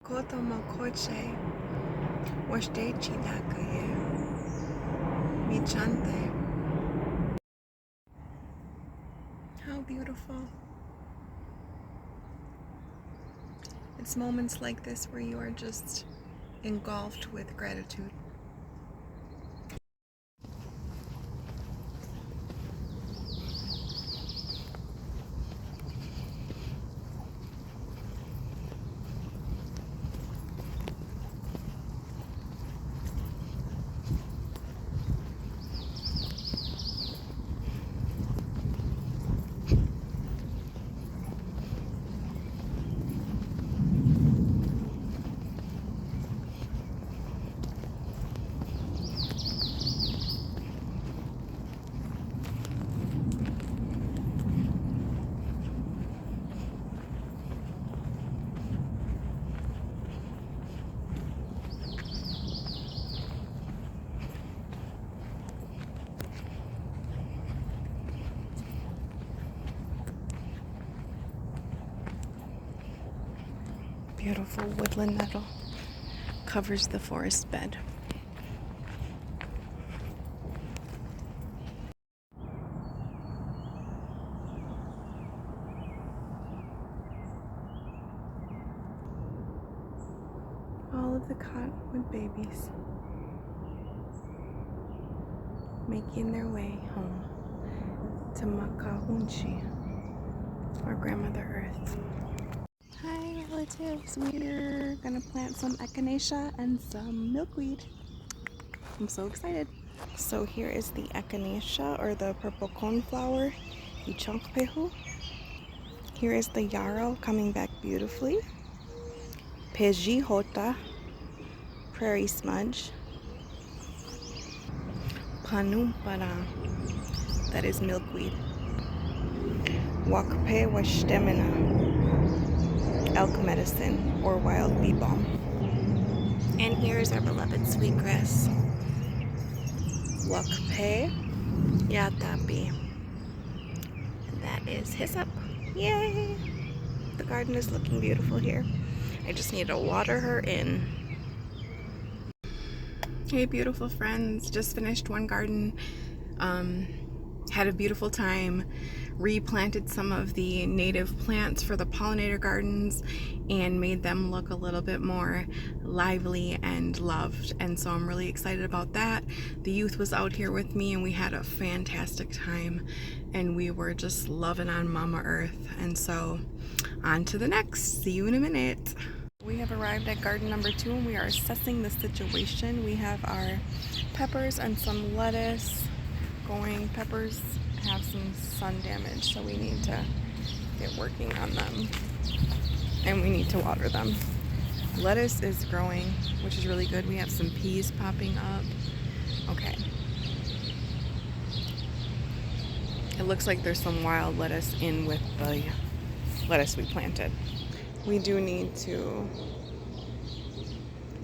Koto Mokoche, Washdechi Dakaye, Michante. How beautiful. It's moments like this where you are just engulfed with gratitude. Beautiful woodland nettle covers the forest bed. All of the cottonwood babies making their way home to Makahunchi, or Grandmother Earth. Hi relatives, we're gonna plant some echinacea and some milkweed. I'm so excited. So here is the echinacea, or the purple coneflower, Ichankpehu. Here is the yarrow coming back beautifully. Pejihota, prairie smudge. Panumpara, that is milkweed. Wakpe washtemina, elk medicine or wild bee balm. And here's our beloved sweetgrass. Wakpe yatapi. And that is hyssop. Yay! The garden is looking beautiful here. I just need to water her in. Hey beautiful friends, just finished one garden. Had a beautiful time, replanted some of the native plants for the pollinator gardens and made them look a little bit more lively and loved, and so I'm really excited about that. The youth was out here with me and we had a fantastic time and we were just loving on Mama Earth, and so on to the next. See you in a minute. We have arrived at garden number 2 and we are assessing the situation. We have our peppers and some lettuce going. Peppers have some sun damage, so we need to get working on them and we need to water them. Lettuce is growing, which is really good. We have some peas popping up. Okay. It looks like there's some wild lettuce in with the lettuce we planted. We do need to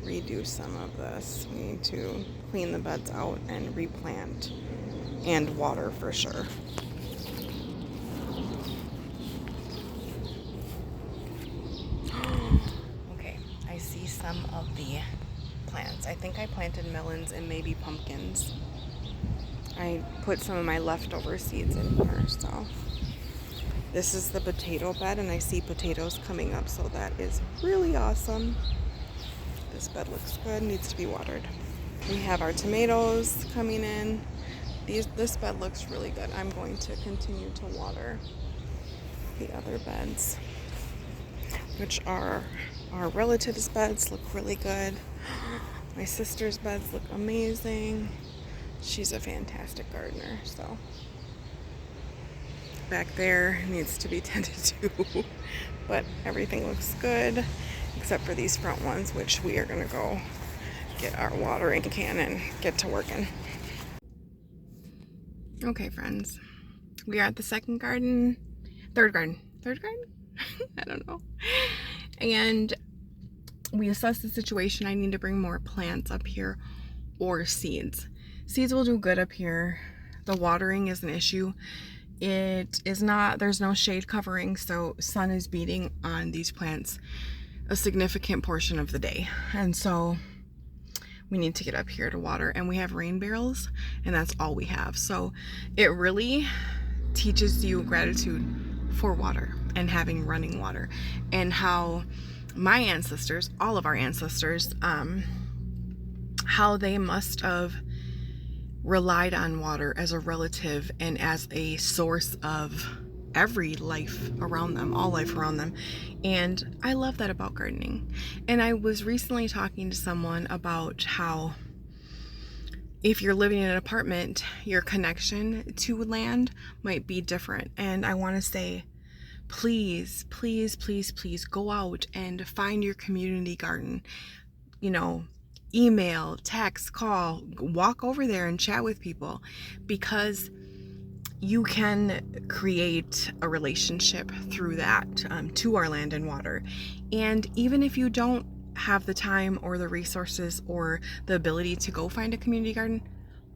redo some of this. We need to clean the beds out and replant and water for sure. Okay, I see some of the plants. I think I planted melons and maybe pumpkins. I put some of my leftover seeds in here, so. This is the potato bed and I see potatoes coming up, so that is really awesome. This bed looks good, needs to be watered. We have our tomatoes coming in. This bed looks really good. I'm going to continue to water the other beds, which are our relatives' beds, look really good. My sister's beds look amazing. She's a fantastic gardener, so. Back there needs to be tended to, but everything looks good except for these front ones, which we are gonna go get our watering can and get to working. Okay friends, we are at the third garden? I don't know. And we assessed the situation. I need to bring more plants up here or seeds. Seeds will do good up here. The watering is an issue. It is not, there's no shade covering, so sun is beating on these plants a significant portion of the day. And so we need to get up here to water, and we have rain barrels, and that's all we have. So it really teaches you gratitude for water and having running water, and how my ancestors, all of our ancestors, how they must have relied on water as a relative and as a source of every life around them, all life around them. And I love that about gardening. And I was recently talking to someone about how if you're living in an apartment, your connection to land might be different. And I want to say, please, please, please, please go out and find your community garden. You know, email, text, call, walk over there and chat with people, because you can create a relationship through that to our land and water. And even if you don't have the time or the resources or the ability to go find a community garden,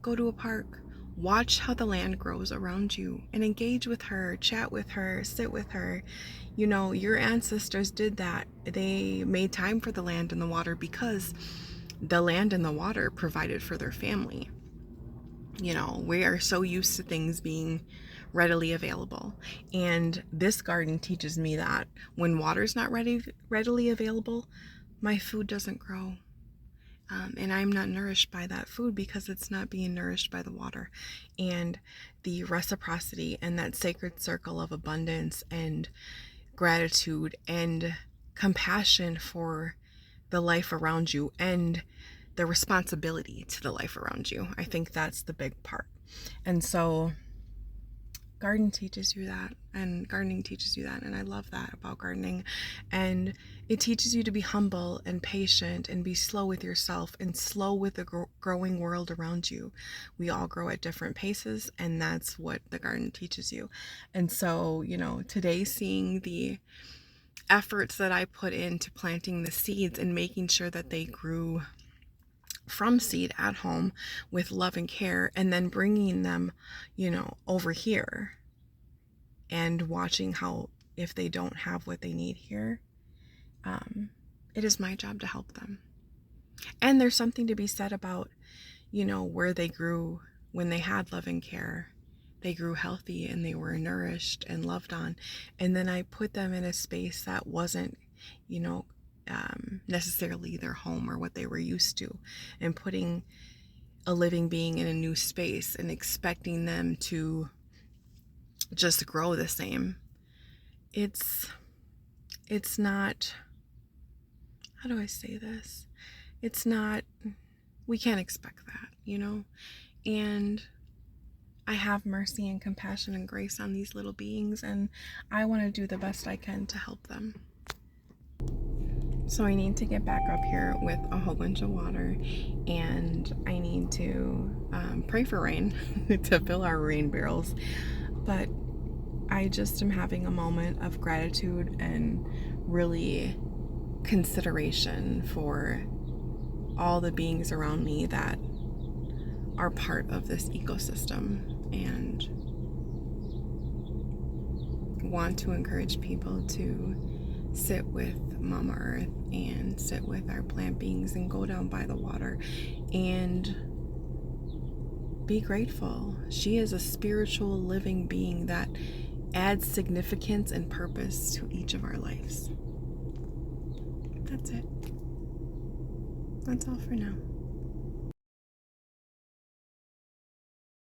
go to a park. Watch how the land grows around you and engage with her, chat with her, sit with her. You know, your ancestors did that. They made time for the land and the water because the land and the water provided for their family. You know, we are so used to things being readily available. And this garden teaches me that when water's not readily available, my food doesn't grow. And I'm not nourished by that food because it's not being nourished by the water. And the reciprocity and that sacred circle of abundance and gratitude and compassion for the life around you and the responsibility to the life around you. I think that's the big part. And so gardening teaches you that, and I love that about gardening. And it teaches you to be humble and patient and be slow with yourself and slow with the growing world around you. We all grow at different paces, and that's what the garden teaches you. And so, you know, today, seeing the efforts that I put into planting the seeds and making sure that they grew from seed at home with love and care, and then bringing them, you know, over here and watching how, if they don't have what they need here, it is my job to help them. And there's something to be said about, you know, where they grew when they had love and care. They grew healthy and they were nourished and loved on. And then I put them in a space that wasn't, you know, necessarily their home or what they were used to, and putting a living being in a new space and expecting them to just grow the same. It's not, how do I say this? It's not, we can't expect that, you know? And I have mercy and compassion and grace on these little beings, and I want to do the best I can to help them. So I need to get back up here with a whole bunch of water, and I need to pray for rain to fill our rain barrels. But I just am having a moment of gratitude and really consideration for all the beings around me that are part of this ecosystem, and want to encourage people to sit with Mama Earth and sit with our plant beings and go down by the water and be grateful. She is a spiritual living being that adds significance and purpose to each of our lives. That's it. That's all for now.